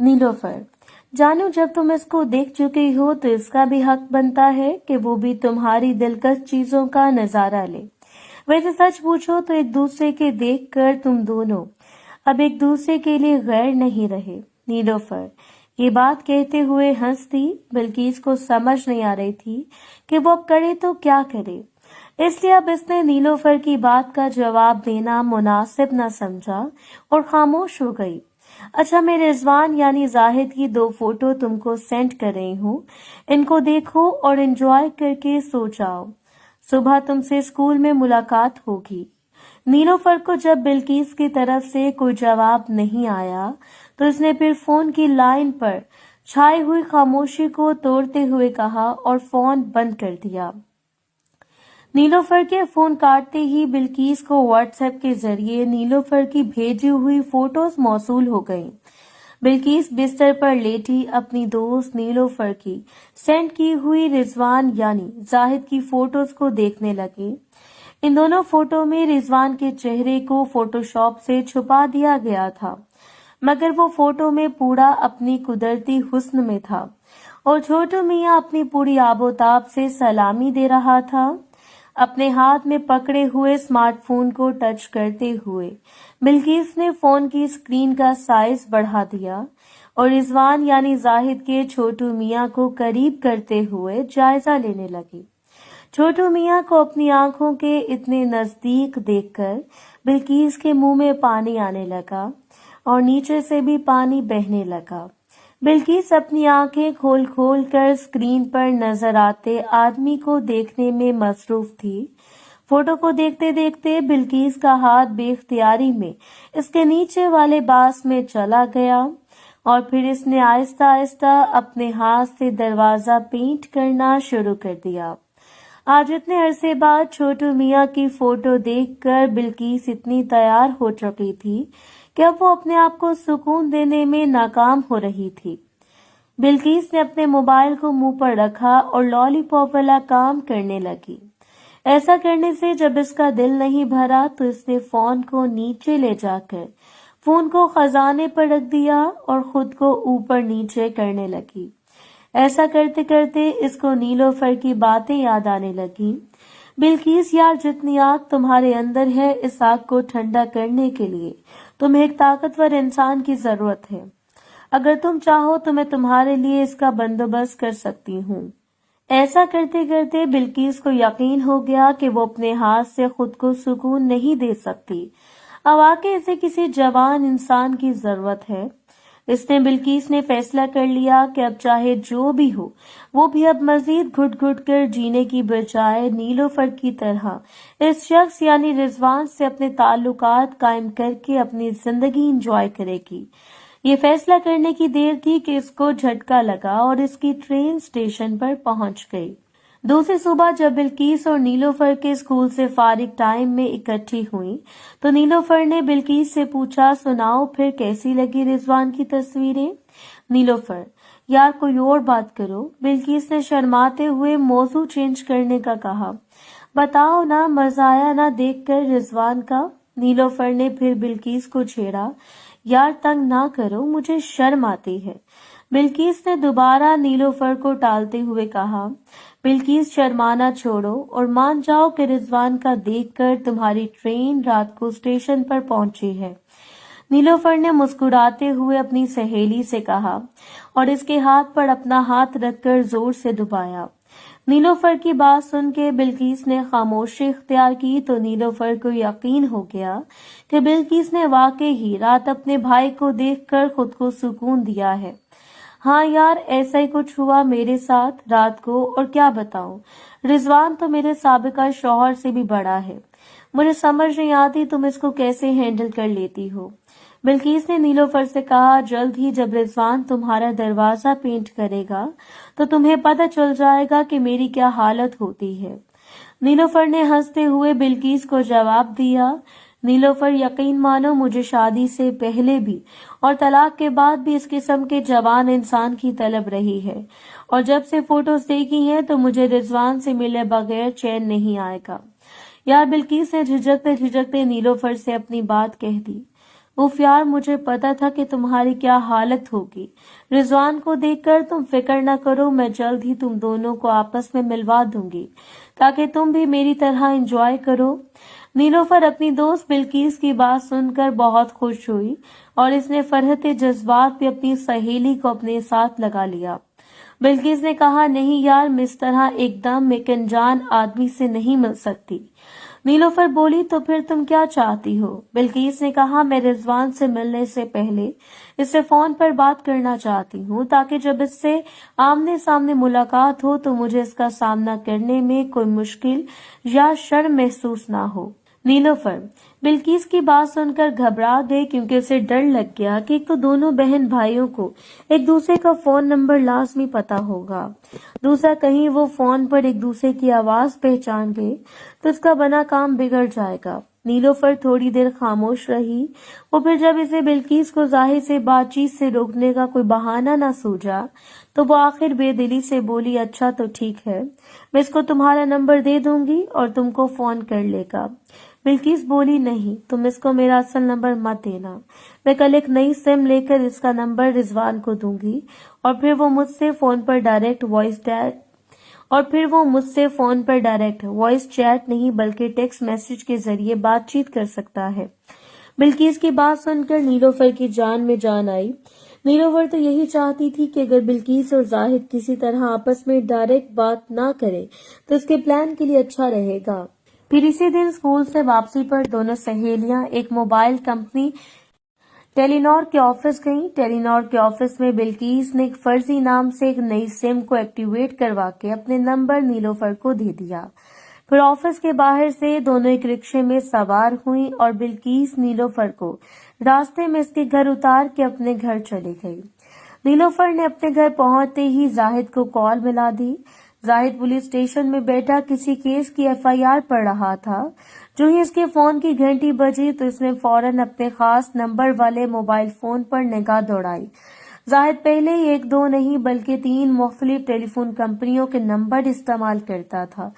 नीलोफर, जानू जब तुम इसको देख चुकी हो तो इसका भी हक बनता है कि वो भी तुम्हारी दिलकश चीजों का नजारा ले। वैसे सच पूछो तो एक दूसरे के देखकर तुम दोनों अब एक दूसरे के लिए गैर नहीं रहे। नीलोफर ये बात कहते हुए हंसती। बिल्किस को समझ नहीं आ रही थी कि वो अब करे तो क्या करे, इसलिए अब इसने नीलोफर की बात का जवाब देना मुनासिब न समझा और खामोश हो गई। अच्छा, मैं रिजवान यानी जाहिद की 2 फोटो तुमको सेंड कर रही हूँ, इनको देखो और एंजॉय करके सो जाओ। सुबह तुमसे स्कूल में मुलाकात होगी। नीलोफर को जब बिल्किस की तरफ से कोई जवाब नहीं आया तो उसने फिर फोन की लाइन पर छाई हुई खामोशी को तोड़ते हुए कहा और फोन बंद कर दिया। नीलोफर के फोन काटते ही बिल्किस को व्हाट्सएप के जरिए नीलोफर की भेजी हुई फोटोज मौसूल हो गईं। बिल्किस बिस्तर पर लेटी अपनी दोस्त नीलोफर की सेंड की हुई रिजवान यानी जाहिद की फोटोज को देखने लगी। इन दोनों फोटो में रिजवान के चेहरे को फोटोशॉप से छुपा दिया गया था, मगर वो फोटो में पूरा अपनी कुदरती हुस्न में था और छोटू मियां अपनी पूरी आबोताब से सलामी दे रहा था। अपने हाथ में पकड़े हुए स्मार्टफोन को टच करते हुए बिल्किस ने फोन की स्क्रीन का साइज बढ़ा दिया और रिजवान यानी जाहिद के छोटू मियां को करीब करते हुए जायजा लेने लगी। छोटू मियां को अपनी आंखों के इतने नजदीक देखकर बिल्किस के मुंह में पानी आने लगा और नीचे से भी पानी बहने लगा। बिल्किस अपनी आंखें खोल खोल कर स्क्रीन पर नजर आते आदमी को देखने में मसरूफ थी। फोटो को देखते देखते बिल्किस का हाथ बेख्तियारी में इसके नीचे वाले बांस में चला गया और फिर इसने आहिस्ता आहिस्ता अपने हाथ से दरवाजा पेंट करना शुरू कर दिया। आज इतने अरसे बाद छोटू मियां की फोटो देखकर बिल्किस इतनी तैयार हो चुकी थी कि अब वो अपने आप को सुकून देने में नाकाम हो रही थी। बिल्किस ने अपने मोबाइल को मुंह पर रखा और लॉलीपॉप वाला काम करने लगी। ऐसा करने से जब इसका दिल नहीं भरा तो इसने फोन को नीचे ले जाकर फोन को खजाने पर रख दिया और खुद को ऊपर नीचे करने लगी। ऐसा करते करते इसको नीलोफर की बातें याद आने लगी। बिल्किस यार, जितनी आग तुम्हारे अंदर है, इस आग को ठंडा करने के लिए तुम्हें एक ताकतवर इंसान की जरूरत है। अगर तुम चाहो तो मैं तुम्हारे लिए इसका बंदोबस्त कर सकती हूँ। ऐसा करते करते बिल्किस को यकीन हो गया कि वो अपने हाथ से खुद को सुकून नहीं दे सकती। अब आके इसे किसी जवान इंसान की जरूरत है। इसने बिल्किस ने फैसला कर लिया कि अब चाहे जो भी हो, वो भी अब मजीद घुट घुट कर जीने की बजाय नीलोफर की तरह इस शख्स यानी रिजवान से अपने ताल्लुकात कायम करके अपनी जिंदगी एंजॉय करेगी। ये फैसला करने की देर थी कि इसको झटका लगा और इसकी ट्रेन स्टेशन पर पहुंच गई। दूसरी सुबह जब बिल्किस और नीलोफर के स्कूल से फारिग टाइम में इकट्ठी हुई तो नीलोफर ने बिल्किस से पूछा, सुनाओ फिर कैसी लगी रिजवान की तस्वीरें? नीलोफर, यार कोई और बात करो। बिल्किस ने शर्माते हुए मौजू चेंज करने का कहा। बताओ ना, मजा आया ना देखकर रिजवान का? नीलोफर ने फिर बिल्किस को छेड़ा। यार तंग ना करो, मुझे शर्म आती है। बिल्किस ने दोबारा नीलोफर को टालते हुए कहा। बिल्किस, शर्माना छोड़ो और मान जाओ कि रिजवान का देखकर तुम्हारी ट्रेन रात को स्टेशन पर पहुंची है। नीलोफर ने मुस्कुराते हुए अपनी सहेली से कहा और इसके हाथ पर अपना हाथ रखकर जोर से दबाया। नीलोफर की बात सुन के बिल्किस ने खामोशी इख्तियार की तो नीलोफर को यकीन हो गया कि बिल्किस ने वाकई ही रात अपने भाई को देखकर खुद को सुकून दिया है। हाँ यार, ऐसा ही कुछ हुआ मेरे साथ रात को, और क्या बताऊं, रिजवान तो मेरे साबिका शौहर से भी बड़ा है। मुझे समझ नहीं आती तुम इसको कैसे हैंडल कर लेती हो। बिल्किस ने नीलोफर से कहा, जल्द ही जब रिजवान तुम्हारा दरवाजा पेंट करेगा तो तुम्हें पता चल जाएगा कि मेरी क्या हालत होती है। नीलोफर ने हंसते हुए बिल्किस को जवाब दिया। नीलोफर, यकीन मानो मुझे शादी से पहले भी और तलाक के बाद भी इस किस्म के जवान इंसान की तलब रही है, और जब से फोटोज देखी हैं तो मुझे रिजवान से मिले बगैर चैन नहीं आएगा। यार, बिल्किस ने झिझकते झिझकते नीलोफर से अपनी बात कह दी। उफ यार, मुझे पता था कि तुम्हारी क्या हालत होगी। रिजवान को देखकर तुम फिक्र न करो, मैं जल्द ही तुम दोनों को आपस में मिलवा दूंगी ताकि तुम भी मेरी तरह एंजॉय करो। नीलोफर अपनी दोस्त बिल्किस की बात सुनकर बहुत खुश हुई और इसने फरहत जज्बात पे अपनी सहेली को अपने साथ लगा लिया। बिल्किस ने कहा, नहीं यार, मैं इस तरह एकदम एक अनजान आदमी से नहीं मिल सकती। नीलोफर बोली, तो फिर तुम क्या चाहती हो? बिल्किस ने कहा, मैं रिजवान से मिलने से पहले इससे फोन पर बात करना चाहती हूँ ताकि जब इससे आमने सामने मुलाकात हो तो मुझे इसका सामना करने में कोई मुश्किल या शर्म महसूस ना हो। नीलोफर बिल्किस की बात सुनकर घबरा गई क्योंकि उसे डर लग गया कि एक तो दोनों बहन भाइयों को एक दूसरे का फोन नंबर लाजमी पता होगा, दूसरा कहीं वो फोन पर एक दूसरे की आवाज पहचान गए तो उसका बना काम बिगड़ जाएगा। नीलोफर थोड़ी देर खामोश रही। वो फिर जब इसे बिल्किस को जाहिर से बातचीत से रोकने का कोई बहाना ना सूझा तो वो आखिर बेदिली से बोली, अच्छा तो ठीक है, मैं इसको तुम्हारा नंबर दे दूंगी और तुमको फोन कर लेगा। बिल्किस बोली, नहीं, तुम इसको मेरा असल नंबर मत देना, मैं कल एक नई सिम लेकर इसका नंबर रिजवान को दूंगी और फिर वो मुझसे फोन पर डायरेक्ट वॉइस चैट नहीं बल्कि टेक्स्ट मैसेज के जरिए बातचीत कर सकता है। बिल्किस की बात सुनकर नीलोफर की जान में जान आई। नीलोफर तो यही चाहती थी कि अगर बिल्किस और जाहिद किसी तरह आपस में डायरेक्ट बात ना करे तो उसके प्लान के लिए अच्छा रहेगा। फिर इसी दिन स्कूल से वापसी पर दोनों सहेलियां एक मोबाइल कंपनी टेलीनॉर के ऑफिस गईं। टेलीनॉर के ऑफिस में बिल्किस ने एक फर्जी नाम से एक नई सिम को एक्टिवेट करवा के अपने नंबर नीलोफर को दे दिया। फिर ऑफिस के बाहर से दोनों एक रिक्शे में सवार हुई और बिल्किस नीलोफर को रास्ते में इसके घर उतार के अपने घर चली गई। नीलोफर ने अपने घर पहुंचते ही जाहिद को कॉल मिला दी। जाहिद पुलिस स्टेशन में बैठा किसी केस की एफआईआर पढ़ रहा था। जो ही इसके फोन की घंटी बजी तो इसने फौरन अपने खास नंबर वाले मोबाइल फोन पर निगाह दौड़ाई। जाहिद पहले ही 1-2 नहीं बल्कि 3 मुख्तलिफ टेलीफोन कंपनियों के नंबर इस्तेमाल करता था,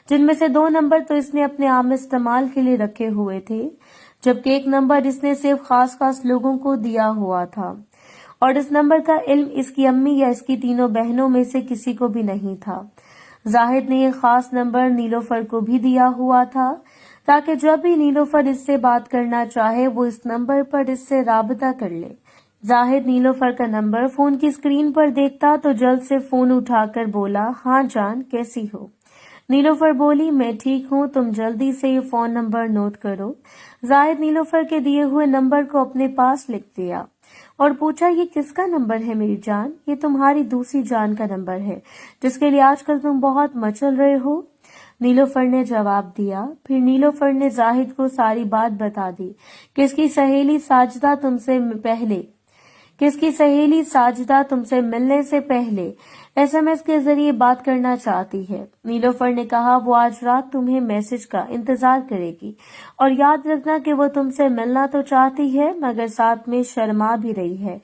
जिनमें से 2 नंबर तो इसने अपने आम इस्तेमाल के लिए रखे हुए थे, जबकि एक नंबर इसने सिर्फ खास लोगों को दिया हुआ था और इस नंबर का इल्म इसकी अम्मी या इसकी तीनों बहनों में से किसी को भी नहीं था। जाहिद ने यह खास नंबर नीलोफर को भी दिया हुआ था ताकि जब भी नीलोफर इससे बात करना चाहे वो इस नंबर पर इससे राबता कर ले। जाहिद नीलोफर का नंबर फोन की स्क्रीन पर देखता तो जल्द से फोन उठाकर बोला, हाँ जान, कैसी हो? नीलोफर बोली, मैं ठीक हूँ, तुम जल्दी से ये फोन नंबर नोट करो। जाहिद नीलोफर के दिए हुए नंबर को अपने पास लिख दिया और पूछा, ये किसका नंबर है मेरी जान? ये तुम्हारी दूसरी जान का नंबर है जिसके लिए आजकल तुम बहुत मचल रहे हो। नीलोफर ने जवाब दिया। फिर नीलोफर ने जाहिद को सारी बात बता दी कि इसकी सहेली साजिदा तुमसे मिलने से पहले एसएमएस के जरिए बात करना चाहती है। नीलोफर ने कहा, वो आज रात तुम्हें मैसेज का इंतजार करेगी और याद रखना कि वो तुमसे मिलना तो चाहती है मगर साथ में शर्मा भी रही है,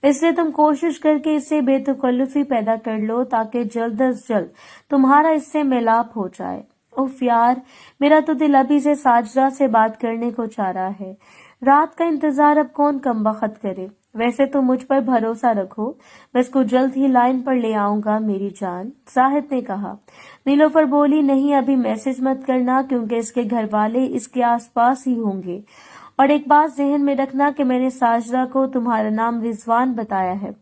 इसलिए तुम कोशिश करके इससे बेतकल्लुफी पैदा कर लो ताकि जल्द अज जल्द तुम्हारा इससे मिलाप हो जाए। उफ यार, मेरा तो दिल अभी से साजिदा से बात करने को चाह रहा है। रात का इंतजार अब कौन कमबख्त करे। वैसे तो मुझ पर भरोसा रखो, मैं इसको जल्द ही लाइन पर ले आऊंगा मेरी जान, जाहिद ने कहा। नीलोफर बोली, नहीं, अभी मैसेज मत करना क्योंकि इसके घर वाले इसके आसपास ही होंगे और एक बात जहन में रखना कि मैंने साजिदा को तुम्हारा नाम रिजवान बताया है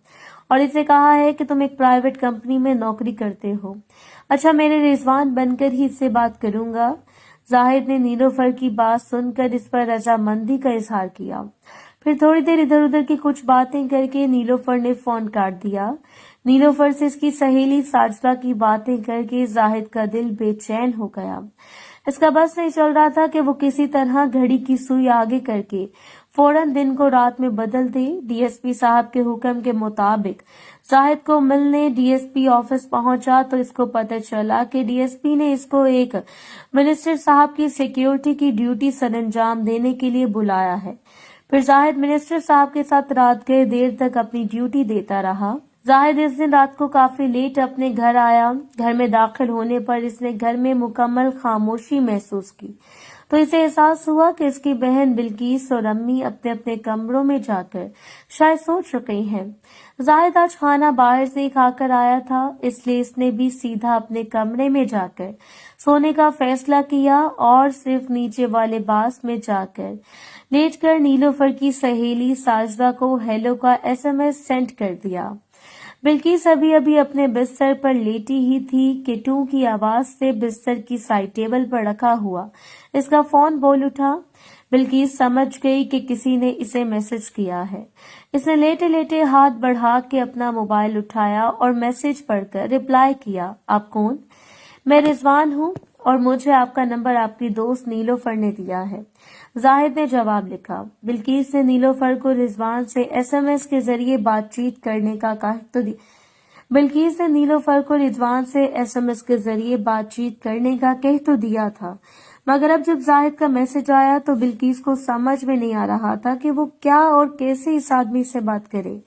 और इसे कहा है कि तुम एक प्राइवेट कंपनी में नौकरी करते हो। अच्छा, मेरे रिजवान बनकर ही इससे बात करूंगा। जाहिद ने नीलोफर की बात सुनकर इस पर रजामंदी का इजहार किया। फिर थोड़ी देर इधर उधर की कुछ बातें करके नीलोफर ने फोन काट दिया। नीलोफर से इसकी सहेली साजिदा की बातें करके जाहिद का दिल बेचैन हो गया। इसका बस नहीं चल रहा था कि वो किसी तरह घड़ी की सुई आगे करके फौरन दिन को रात में बदल दे। डीएसपी साहब के हुक्म के मुताबिक जाहिद को मिलने डीएसपी ऑफिस पहुंचा तो इसको पता चला कि डीएसपी ने इसको एक मिनिस्टर साहब की सिक्योरिटी की ड्यूटी सरंजाम देने के लिए बुलाया है। फिर जाहिद मिनिस्टर साहब के साथ रात गए देर तक अपनी ड्यूटी देता रहा। जाहिद इस दिन रात को काफी लेट अपने घर आया। घर में दाखिल होने पर इसने घर में मुकम्मल खामोशी महसूस की। तो इसे एहसास हुआ कि इसकी बहन बिल्किस और अम्मी अपने अपने कमरों में जाकर शायद सो चुकी हैं। जाहिद आज खाना बाहर से खाकर आया था, इसलिए इसने भी सीधा अपने कमरे में जाकर सोने का फैसला किया और सिर्फ नीचे वाले बास में जाकर लेटकर नीलोफर की सहेली साजदा को हेलो का SMS सेंड कर दिया। बिल्किस अभी अभी अपने बिस्तर पर लेटी ही थी कि टू की आवाज से बिस्तर की साइड टेबल पर रखा हुआ इसका फोन बोल उठा। बिल्किस समझ गई कि किसी ने इसे मैसेज किया है। इसने लेटे लेटे हाथ बढ़ा के अपना मोबाइल उठाया और मैसेज पढ़कर रिप्लाई किया, आप कौन? मैं रिजवान हूँ और मुझे आपका नंबर आपकी दोस्त नीलोफर ने दिया है। जाहिद ने जवाब लिखा। बिल्किस ने नीलोफर को रिजवान से SMS के जरिए बातचीत करने का कह तो दिया था, मगर अब जब जाहिद का मैसेज आया तो बिल्किस को समझ में नहीं आ रहा था कि वो क्या और कैसे इस आदमी से बात करे।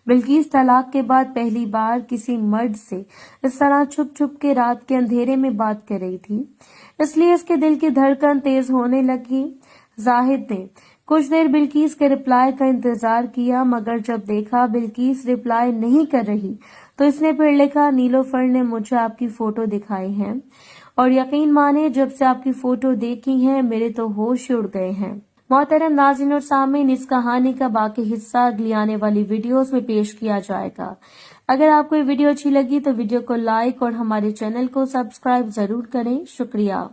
बिल्किस तलाक के बाद पहली बार किसी मर्द से इस तरह छुप छुप के रात के अंधेरे में बात कर रही थी, इसलिए इसके दिल की धड़कन तेज होने लगी। जाहिद ने कुछ देर बिल्किस के रिप्लाई का इंतजार किया, मगर जब देखा बिल्किस रिप्लाई नहीं कर रही तो इसने फिर लिखा, नीलोफर ने मुझे आपकी फोटो दिखाई है और यकीन माने जब से आपकी फोटो देखी है मेरे तो होश उड़ गए हैं। मोहतरम नाज़रीन और सामीन, इस कहानी का बाकी हिस्सा अगली आने वाली वीडियोस में पेश किया जाएगा। अगर आपको ये वीडियो अच्छी लगी तो वीडियो को लाइक और हमारे चैनल को सब्सक्राइब जरूर करें। शुक्रिया।